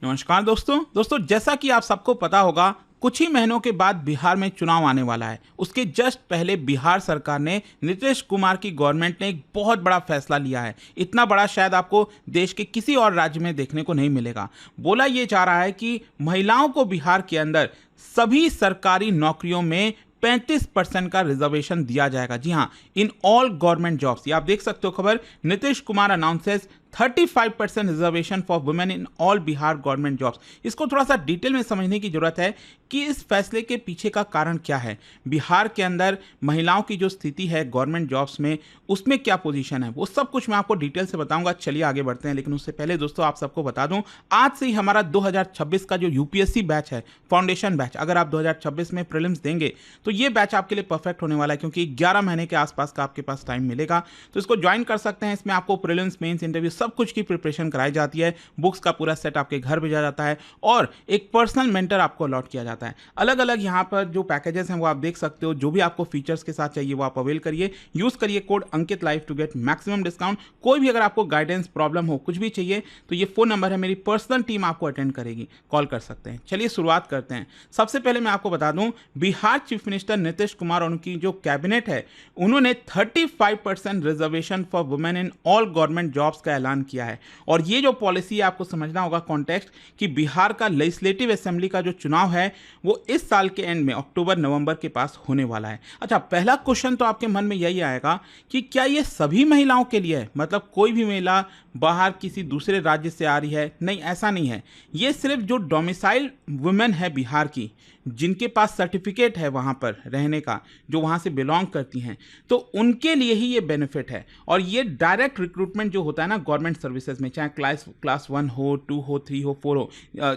नमस्कार दोस्तों जैसा कि आप सबको पता होगा, कुछ ही महीनों के बाद बिहार में चुनाव आने वाला है। उसके जस्ट पहले बिहार सरकार ने, नीतीश कुमार की गवर्नमेंट ने एक बहुत बड़ा फैसला लिया है। इतना बड़ा शायद आपको देश के किसी और राज्य में देखने को नहीं मिलेगा। बोला ये जा रहा है कि महिलाओं को बिहार के अंदर सभी सरकारी नौकरियों में 35% का रिजर्वेशन दिया जाएगा। जी हाँ, इन ऑल गवर्नमेंट जॉब्स। ये आप देख सकते हो खबर, Nitish Kumar announces 35% reservation for women in all Bihar government jobs. इसको थोड़ा सा डिटेल में समझने की जरूरत है कि इस फैसले के पीछे का कारण क्या है। बिहार के अंदर महिलाओं की जो स्थिति है गवर्नमेंट जॉब्स में, उसमें क्या पोजीशन है, वो सब कुछ मैं आपको डिटेल से बताऊंगा। चलिए आगे बढ़ते हैं, लेकिन उससे पहले दोस्तों आप सबको बता दूं, आज से ही हमारा 2026 का जो यूपीएससी बैच है, फाउंडेशन बैच, अगर आप 2026 में प्रीलिम्स देंगे तो ये बैच आपके लिए परफेक्ट होने वाला है, क्योंकि 11 महीने के आसपास का आपके पास टाइम मिलेगा। तो इसको ज्वाइन कर सकते हैं। इसमें आपको प्रीलिम्स, मेंस, इंटरव्यू सब कुछ की प्रिपरेशन कराई जाती है। बुक्स का पूरा सेट आपके घर भेजा जाता है और एक पर्सनल मेंटर आपको अलॉट किया जाता है। अलग अलग यहाँ पर जो पैकेजेस हैं वो आप देख सकते हो। जो भी आपको फीचर्स के साथ चाहिए वो आप अवेल करिए। यूज करिए code Ankit live to get maximum discount. कोई भी अगर आपको गाइडेंस, प्रॉब्लम हो, कुछ भी चाहिए तो ये फोन नंबर है, मेरी पर्सनल टीम आपको अटेंड करेगी, कॉल कर सकते हैं। चलिए शुरुआत करते हैं। सबसे पहले मैं आपको बता दूं, बिहार चीफ मिनिस्टर नीतीश कुमार और उनकी जो कैबिनेट है, उन्होंने 35% reservation for women in all government jobs का ऐलान किया है। और ये जो पॉलिसी है, आपको समझना होगा कॉन्टेक्स्ट, कि बिहार का लेजिस्लेटिव असेंबली का जो चुनाव है वो इस साल के एंड में अक्टूबर नवंबर के पास होने वाला है। अच्छा, पहला क्वेश्चन तो आपके मन में यही आएगा कि क्या ये सभी महिलाओं के लिए है? मतलब कोई भी महिला बाहर किसी दूसरे राज्य से आ रही है? नहीं, ऐसा नहीं है। ये सिर्फ जो डोमिसाइल वुमेन है बिहार की, जिनके पास सर्टिफिकेट है वहाँ पर रहने का, जो वहाँ से बिलोंग करती हैं, तो उनके लिए ही ये बेनिफिट है। और ये डायरेक्ट रिक्रूटमेंट जो होता है ना गवर्नमेंट सर्विसेज में, चाहे क्लास 1 हो, 2 हो, 3 हो, 4 हो,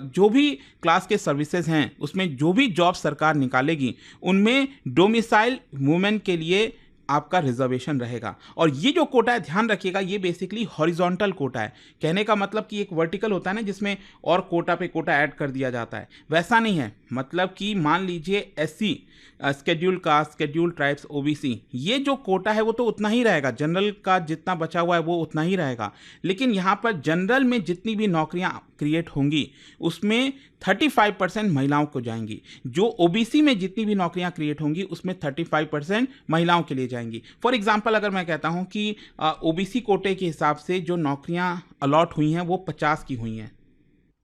जो भी क्लास के सर्विसेज हैं, उसमें जो भी जॉब सरकार निकालेगी उनमें डोमिसाइल वुमेन के लिए आपका रिजर्वेशन रहेगा। और ये जो कोटा है, ध्यान रखिएगा, ये बेसिकली हॉरिजॉन्टल कोटा है। कहने का मतलब कि एक वर्टिकल होता है ना, जिसमें और कोटा पे कोटा ऐड कर दिया जाता है, वैसा नहीं है। मतलब कि मान लीजिए SC, schedule caste, schedule tribes, OBC, ये जो कोटा है वो तो उतना ही रहेगा। जनरल का जितना बचा हुआ है वो उतना ही रहेगा। लेकिन यहाँ पर जनरल में जितनी भी नौकरियाँ क्रिएट होंगी उसमें 35% महिलाओं को जाएंगी। जो ओबीसी में जितनी भी नौकरियां क्रिएट होंगी उसमें 35% महिलाओं के लिए जाएंगी। फॉर एग्जांपल, अगर मैं कहता हूं कि ओबीसी कोटे के हिसाब से जो नौकरियां अलॉट हुई हैं वो 50 की हुई हैं,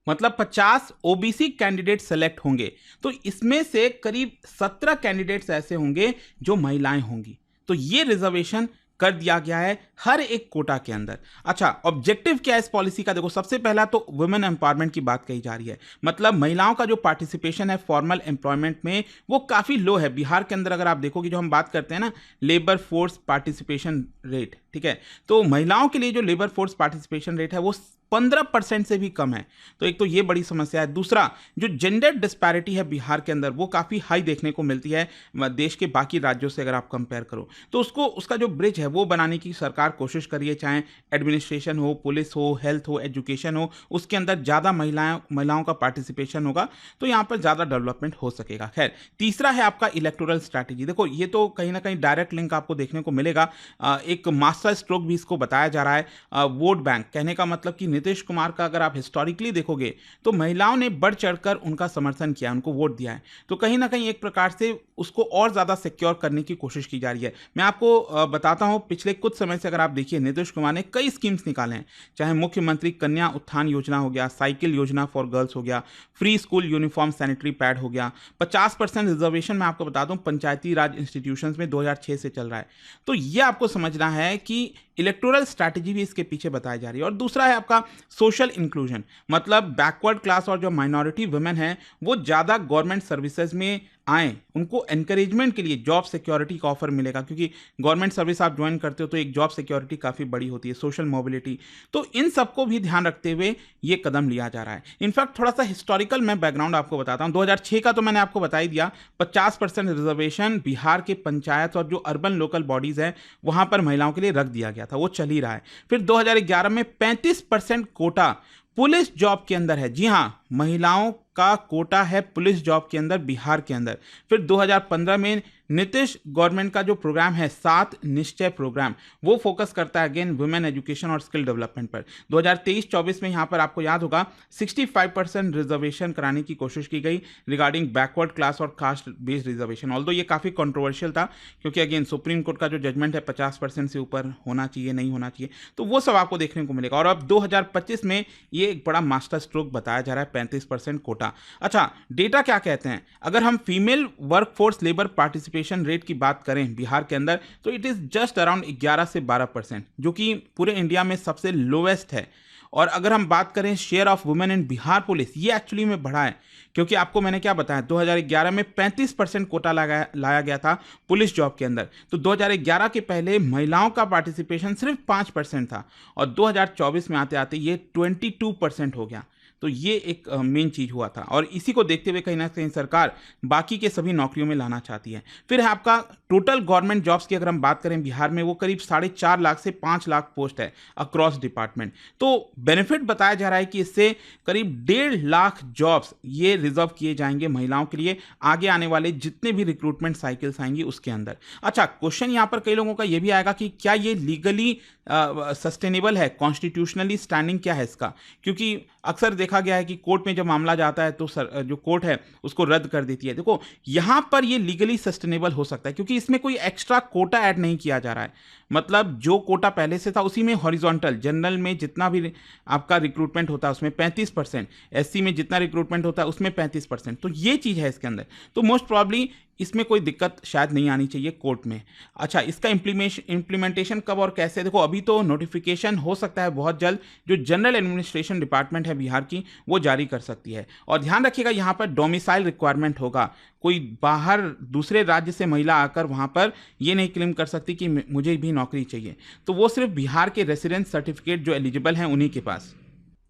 मतलब 50 ओबीसी कैंडिडेट सेलेक्ट होंगे, तो इसमें से करीब 17 कैंडिडेट्स ऐसे होंगे जो महिलाएं होंगी। तो ये रिजर्वेशन कर दिया गया है हर एक कोटा के अंदर। अच्छा, ऑब्जेक्टिव क्या है इस पॉलिसी का? देखो, सबसे पहला तो वुमेन एम्पावरमेंट की बात कही जा रही है। मतलब महिलाओं का जो पार्टिसिपेशन है फॉर्मल एम्प्लॉयमेंट में वो काफ़ी लो है बिहार के अंदर। अगर आप देखोगे, जो हम बात करते हैं ना लेबर फोर्स पार्टिसिपेशन रेट, ठीक है, तो महिलाओं के लिए जो लेबर फोर्स पार्टिसिपेशन रेट है वो 15% से भी कम है। तो एक तो ये बड़ी समस्या है। दूसरा, जो जेंडर डिस्पैरिटी है बिहार के अंदर वो काफ़ी हाई देखने को मिलती है देश के बाकी राज्यों से अगर आप कंपेयर करो। तो उसका जो ब्रिज है वो बनाने की सरकार कोशिश करिए, चाहे एडमिनिस्ट्रेशन हो, पुलिस हो, हेल्थ हो, एजुकेशन हो, उसके अंदर ज़्यादा महिलाओं का पार्टिसिपेशन होगा तो यहाँ पर ज़्यादा डेवलपमेंट हो सकेगा। खैर, तीसरा है आपका इलेक्टोरल स्ट्रैटेजी। देखो, ये तो कहीं ना कहीं डायरेक्ट लिंक आपको देखने को मिलेगा। एक मास्टर स्ट्रोक भी इसको बताया जा रहा है, वोट बैंक। कहने का मतलब कि नीतीश कुमार का अगर आप हिस्टोरिकली देखोगे तो महिलाओं ने बढ़ चढ़कर उनका समर्थन किया, उनको वोट दिया है। तो कहीं ना कहीं एक प्रकार से उसको और ज़्यादा सिक्योर करने की कोशिश की जा रही है। मैं आपको बताता हूं, पिछले कुछ समय से अगर आप देखिए, नीतीश कुमार ने कई स्कीम्स निकाले हैं। चाहे मुख्यमंत्री कन्या उत्थान योजना हो गया, साइकिल योजना फॉर गर्ल्स हो गया, free school uniform sanitary pad हो गया, 50% रिजर्वेशन मैं आपको बता दूं पंचायती राज इंस्टीट्यूशंस में 2006 से चल रहा है। तो ये आपको समझना है कि इलेक्टोरल स्ट्रैटेजी भी इसके पीछे बताई जा रही है। और दूसरा है आपका सोशल इंक्लूजन। मतलब बैकवर्ड क्लास और जो माइनॉरिटी वुमेन है वो ज़्यादा गवर्नमेंट सर्विसेज में आएँ, उनको एनकरेजमेंट के लिए जॉब सिक्योरिटी का ऑफर मिलेगा, क्योंकि गवर्नमेंट सर्विस आप ज्वाइन करते हो तो एक जॉब सिक्योरिटी काफ़ी बड़ी होती है, सोशल मोबिलिटी। तो इन सबको भी ध्यान रखते हुए ये कदम लिया जा रहा है। इनफैक्ट थोड़ा सा हिस्टोरिकल मैं बैकग्राउंड आपको बताता हूँ। 2006 का तो मैंने आपको बता ही दिया। 50% रिजर्वेशन बिहार के पंचायत और जो अर्बन लोकल बॉडीज़ हैं वहाँ पर महिलाओं के लिए रख दिया गया था, वो चल ही रहा है। फिर 2011 में 35% कोटा पुलिस जॉब के अंदर है। जी हाँ, महिलाओं का कोटा है पुलिस जॉब के अंदर बिहार के अंदर। फिर 2015 में नीतीश गवर्नमेंट का जो प्रोग्राम है 7 निश्चय प्रोग्राम, वो फोकस करता है अगेन वुमेन एजुकेशन और स्किल डेवलपमेंट पर। 2023-24 में यहाँ पर आपको याद होगा 65% रिजर्वेशन कराने की कोशिश की गई रिगार्डिंग बैकवर्ड क्लास और कास्ट बेस्ड रिजर्वेशन। ऑल्दो ये काफ़ी कंट्रोवर्शियल था क्योंकि अगेन सुप्रीम कोर्ट का जो जजमेंट है 50% से ऊपर होना चाहिए, नहीं होना चाहिए, तो वो सब आपको देखने को मिलेगा। और अब 2025 में ये एक बड़ा मास्टर स्ट्रोक बताया जा रहा है 35% कोटा। अच्छा, डेटा क्या कहते हैं? अगर हम female workforce labour participation rate की बात करें बिहार के अंदर तो इट इज़ जस्ट अराउंड 11 से 12%, जो कि पूरे इंडिया में सबसे लोवेस्ट है। और अगर हम बात करें share of women in Bihar police, ये एक्चुअली में बढ़ा है क्योंकि आपको मैंने क्या बताया 2011 में 35% कोटा लाया गया था पुलिस जॉब के अंदर। तो 2011 के पहले महिलाओं का पार्टिसिपेशन सिर्फ 5% था और 2024 में आते आते ये 22% हो गया। तो ये एक मेन चीज़ हुआ था और इसी को देखते हुए कहीं ना कहीं सरकार बाकी के सभी नौकरियों में लाना चाहती है। फिर है आपका टोटल गवर्नमेंट जॉब्स की अगर हम बात करें बिहार में, वो करीब 4.5 लाख से 5 लाख पोस्ट है अक्रॉस डिपार्टमेंट। तो बेनिफिट बताया जा रहा है कि इससे करीब 1.5 लाख जॉब्स ये रिजर्व किए जाएंगे महिलाओं के लिए आगे आने वाले जितने भी रिक्रूटमेंट साइकिल्स आएंगी उसके अंदर। अच्छा, क्वेश्चन यहाँ पर कई लोगों का ये भी आएगा कि क्या ये लीगली सस्टेनेबल है, कॉन्स्टिट्यूशनली स्टैंडिंग क्या है इसका? क्योंकि अक्सर देखा गया है कि कोर्ट में जब मामला जाता है तो जो कोर्ट है उसको रद्द कर देती है। देखो, यहाँ पर ये लीगली सस्टेनेबल हो सकता है क्योंकि इसमें कोई एक्स्ट्रा कोटा ऐड नहीं किया जा रहा है। मतलब जो कोटा पहले से था उसी में हॉरिजॉन्टल जनरल में जितना भी आपका रिक्रूटमेंट होता है उसमें 35%, एससी में जितना रिक्रूटमेंट होता है उसमें 35%, तो ये चीज़ है इसके अंदर। तो मोस्ट प्रॉब्ली इसमें कोई दिक्कत शायद नहीं आनी चाहिए कोर्ट में। अच्छा, इसका इम्प्लीमेंटेशन कब और कैसे? देखो, अभी तो नोटिफिकेशन हो सकता है बहुत जल्द, जो जनरल एडमिनिस्ट्रेशन डिपार्टमेंट है बिहार की वो जारी कर सकती है। और ध्यान रखिएगा यहाँ पर डोमिसाइल रिक्वायरमेंट होगा, कोई बाहर दूसरे राज्य से महिला आकर वहाँ पर ये नहीं क्लेम कर सकती कि मुझे भी नौकरी चाहिए, तो वो सिर्फ बिहार के रेसिडेंस सर्टिफिकेट जो एलिजिबल हैं उन्हीं के पास।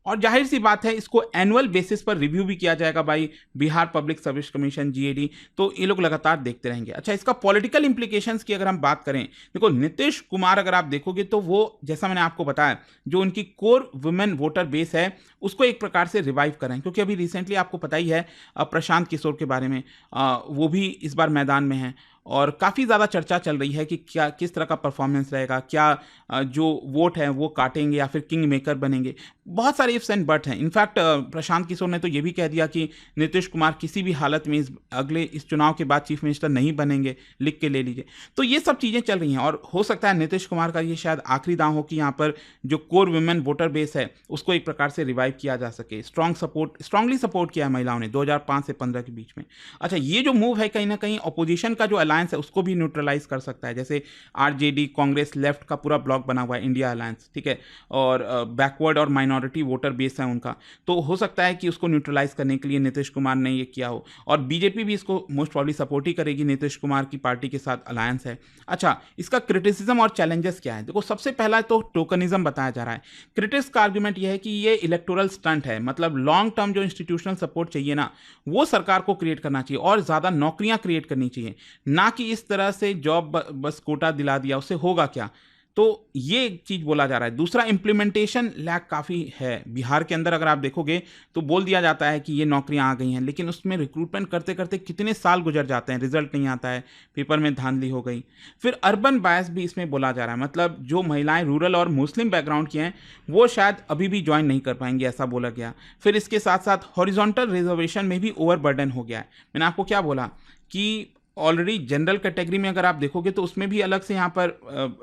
और जाहिर सी बात है इसको एनुअल बेसिस पर रिव्यू भी किया जाएगा by Bihar public service commission GAD, तो ये लोग लगातार देखते रहेंगे। अच्छा, इसका पॉलिटिकल इंप्लीकेशंस की अगर हम बात करें, देखो नीतीश कुमार अगर आप देखोगे तो वो, जैसा मैंने आपको बताया, जो उनकी कोर वुमेन वोटर बेस है उसको एक प्रकार से रिवाइव करें, क्योंकि अभी रिसेंटली आपको पता ही है प्रशांत किशोर के बारे में, वो भी इस बार मैदान में है और काफ़ी ज़्यादा चर्चा चल रही है कि क्या किस तरह का परफॉर्मेंस रहेगा, क्या जो वोट है वो काटेंगे या फिर किंग मेकर बनेंगे। बहुत सारे इफ्स एंड बट हैं। इनफैक्ट प्रशांत किशोर ने तो ये भी कह दिया कि नीतीश कुमार किसी भी हालत में इस चुनाव के बाद चीफ मिनिस्टर नहीं बनेंगे, लिख के ले लीजिए। तो ये सब चीज़ें चल रही हैं और हो सकता है नीतीश कुमार का ये शायद आखिरी दांव हो कि यहाँ पर जो कोर वुमेन वोटर बेस है उसको एक प्रकार से रिवाइव किया जा सके। स्ट्रांगली सपोर्ट किया है महिलाओं ने 2005 से 15 के बीच में। अच्छा, ये जो मूव है कहीं ना कहीं अपोजिशन का जो अलायंस है उसको भी न्यूट्रलाइज कर सकता है, जैसे आरजेडी, कांग्रेस, लेफ्ट का पूरा ब्लॉक बना हुआ है इंडिया अलायंस, ठीक है, और बैकवर्ड और माइनॉरिटी वोटर बेस है उनका, तो हो सकता है कि उसको न्यूट्रलाइज करने के लिए नीतीश कुमार ने ये किया हो। और बीजेपी भी इसको मोस्ट प्रॉब्ली सपोर्ट ही करेगी, नीतीश कुमार की पार्टी के साथ अलायंस है। अच्छा, इसका क्रिटिसिज्म और चैलेंजेस क्या है? देखो, सबसे पहला तो टोकनिज्म बताया जा रहा है। क्रिटिक्स का आर्गुमेंट यह है कि ये इलेक्टोरल स्टंट है, मतलब लॉन्ग टर्म जो इंस्टीट्यूशनल सपोर्ट चाहिए ना वो सरकार को क्रिएट करना चाहिए और ज़्यादा नौकरियां क्रिएट करनी चाहिए, ना कि इस तरह से जॉब बस कोटा दिला दिया उससे होगा क्या। तो ये एक चीज़ बोला जा रहा है। दूसरा, इम्प्लीमेंटेशन लैक काफ़ी है बिहार के अंदर। अगर आप देखोगे तो बोल दिया जाता है कि ये नौकरियां आ गई हैं, लेकिन उसमें रिक्रूटमेंट करते करते कितने साल गुजर जाते हैं, रिजल्ट नहीं आता है, पेपर में धांधली हो गई। फिर अर्बन बायस भी इसमें बोला जा रहा है, मतलब जो महिलाएं रूरल और मुस्लिम बैकग्राउंड की हैं वो शायद अभी भी ज्वाइन नहीं कर पाएंगी, ऐसा बोला गया। फिर इसके साथ साथ हॉरिजॉन्टल रिजर्वेशन में भी ओवरबर्डन हो गया है। मैंने आपको क्या बोला कि ऑलरेडी जनरल कैटेगरी में अगर आप देखोगे तो उसमें भी अलग से यहाँ पर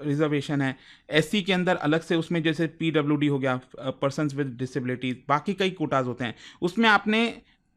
रिजर्वेशन है, एससी के अंदर अलग से, उसमें जैसे पीडब्ल्यूडी हो गया, पर्सन्स विद डिसेबिलिटीज, बाकी कई कोटाज होते हैं, उसमें आपने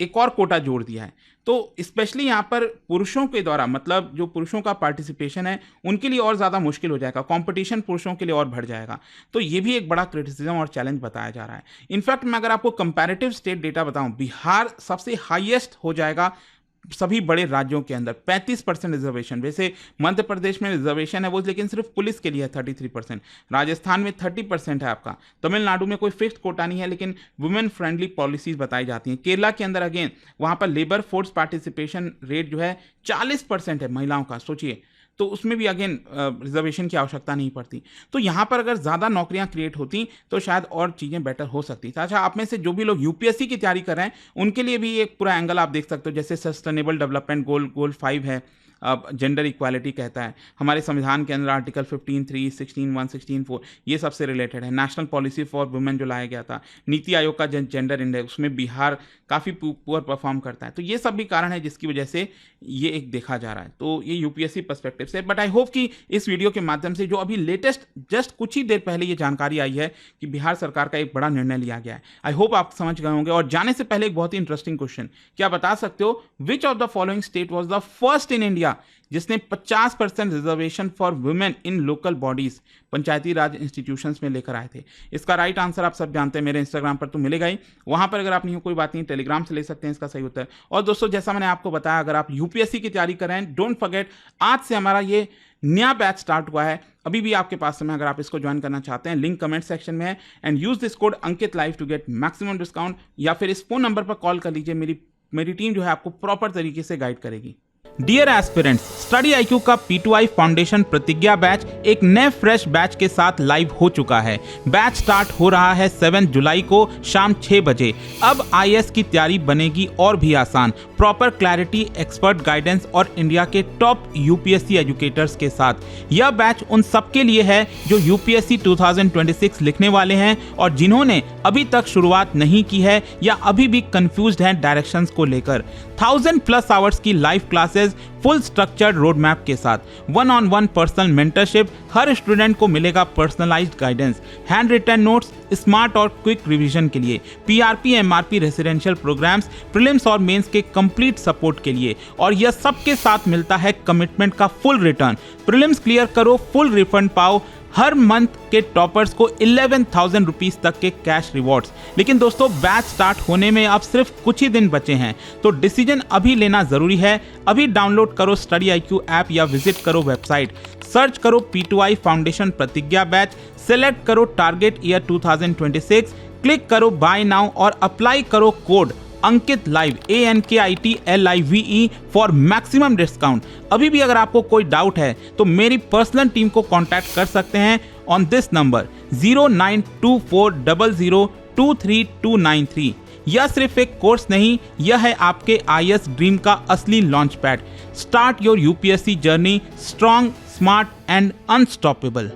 एक और कोटा जोड़ दिया है। तो स्पेशली यहाँ पर पुरुषों के द्वारा, मतलब जो पुरुषों का पार्टिसिपेशन है उनके लिए और ज़्यादा मुश्किल हो जाएगा, कंपटीशन पुरुषों के लिए और बढ़ जाएगा। तो ये भी एक बड़ा क्रिटिसिज्म और चैलेंज बताया जा रहा है। इनफैक्ट मैं अगर आपको कंपैरेटिव स्टेट डेटा बताऊं, बिहार सबसे हाईएस्ट हो जाएगा सभी बड़े राज्यों के अंदर, 35% रिजर्वेशन। वैसे मध्य प्रदेश में रिजर्वेशन है वो, लेकिन सिर्फ पुलिस के लिए है 33%, राजस्थान में 30% है आपका, तमिलनाडु में कोई फिक्स कोटा नहीं है लेकिन वुमेन फ्रेंडली पॉलिसीज बताई जाती हैं। केरला के अंदर अगेन वहाँ पर लेबर फोर्स पार्टिसिपेशन रेट जो है 40% है महिलाओं का, सोचिए। तो उसमें भी अगेन रिजर्वेशन की आवश्यकता नहीं पड़ती। तो यहाँ पर अगर ज़्यादा नौकरियाँ क्रिएट होती तो शायद और चीज़ें बेटर हो सकती थी। अच्छा, आप में से जो भी लोग यूपीएससी की तैयारी कर रहे हैं उनके लिए भी एक पूरा एंगल आप देख सकते हो, जैसे सस्टेनेबल डेवलपमेंट गोल 5 है, जेंडर इक्वालिटी कहता है, हमारे संविधान के अंदर आर्टिकल 15(3), 16(1), 16(4) ये सबसे रिलेटेड है। नेशनल पॉलिसी फॉर वुमेन जो लाया गया था, नीति आयोग का जेंडर इंडेक्स, उसमें बिहार काफ़ी पुअर परफॉर्म करता है। तो ये सब भी कारण है जिसकी वजह से ये एक देखा जा रहा है। तो ये यूपीएससी पर्सपेक्टिव से, बट आई होप कि इस वीडियो के माध्यम से जो अभी लेटेस्ट जस्ट कुछ ही देर पहले ये जानकारी आई है कि बिहार सरकार का एक बड़ा निर्णय लिया गया है, आई होप आप समझ गए होंगे। और जाने से पहले एक बहुत ही इंटरेस्टिंग क्वेश्चन, क्या बता सकते हो which of the following state was the first in India जिसने 50% reservation for women in local bodies, Panchayati Raj institutions में लेकर आए थे? इसका राइट आंसर आप सब जानते हैं, मेरे इंस्टाग्राम पर तो मिलेगा ही, वहां पर अगर आप नहीं हो कोई बात नहीं, टेलीग्राम से ले सकते हैं इसका सही उत्तर। और दोस्तों, जैसा मैंने आपको बताया, अगर आप यूपीएससी की तैयारी कर रहे हैं, डोंट फॉरगेट आज से हमारा ये नया बैच स्टार्ट हुआ है। अभी भी आपके पास समय, अगर आप इसको ज्वाइन करना चाहते हैं, लिंक कमेंट सेक्शन में है, and use this code Ankit live to get maximum discount, या फिर इस फोन नंबर पर कॉल कर लीजिए। मेरी टीम जो है आपको प्रॉपर तरीके से गाइड करेगी। डियर एस्पिरेंट्स, स्टडी IQ का P2I फाउंडेशन प्रतिज्ञा बैच एक नए फ्रेश बैच के साथ लाइव हो चुका है। बैच स्टार्ट हो रहा है 7 जुलाई को शाम 6 बजे। अब IAS की तैयारी बनेगी और भी आसान, प्रॉपर क्लैरिटी, एक्सपर्ट गाइडेंस और इंडिया के टॉप यूपीएससी एजुकेटर्स के साथ। यह बैच उन सबके लिए है जो यूपीएससी 2026 लिखने वाले हैं और जिन्होंने अभी तक शुरुआत नहीं की है या अभी भी कंफ्यूज्ड हैं डायरेक्शंस को लेकर। 1000+ आवर्स की live classes full structured road map के साथ, 1-on-1 पर्सनल मेंटरशिप, हर स्टूडेंट को मिलेगा personalized guidance, hand written notes, smart और क्विक रिवीजन के लिए, PRP MRP residential programs, prelims और मेंस के कंप्लीट सपोर्ट के लिए। और यह सबके साथ मिलता है कमिटमेंट का फुल रिटर्न। प्रीलिम्स क्लियर करो, फुल रिफंड पाओ, हर मंथ के टॉपर्स को 11,000 रुपीज तक के कैश रिवॉर्ड्स। लेकिन दोस्तों, बैच स्टार्ट होने में अब सिर्फ कुछ ही दिन बचे हैं, तो डिसीजन अभी लेना जरूरी है। अभी डाउनलोड करो स्टडी IQ ऐप या विजिट करो वेबसाइट, सर्च करो P2I फाउंडेशन प्रतिज्ञा बैच, सेलेक्ट करो टारगेट ईयर 2026, क्लिक करो बाय नाउ और अप्लाई करो code Ankit live ANKITLIVE for maximum discount. अभी भी अगर आपको कोई डाउट है तो मेरी पर्सनल टीम को कांटेक्ट कर सकते हैं ऑन दिस नंबर 092400232293। यह सिर्फ एक कोर्स नहीं, यह है आपके IAS ड्रीम का असली launch pad. Start your UPSC journey strong, smart and unstoppable.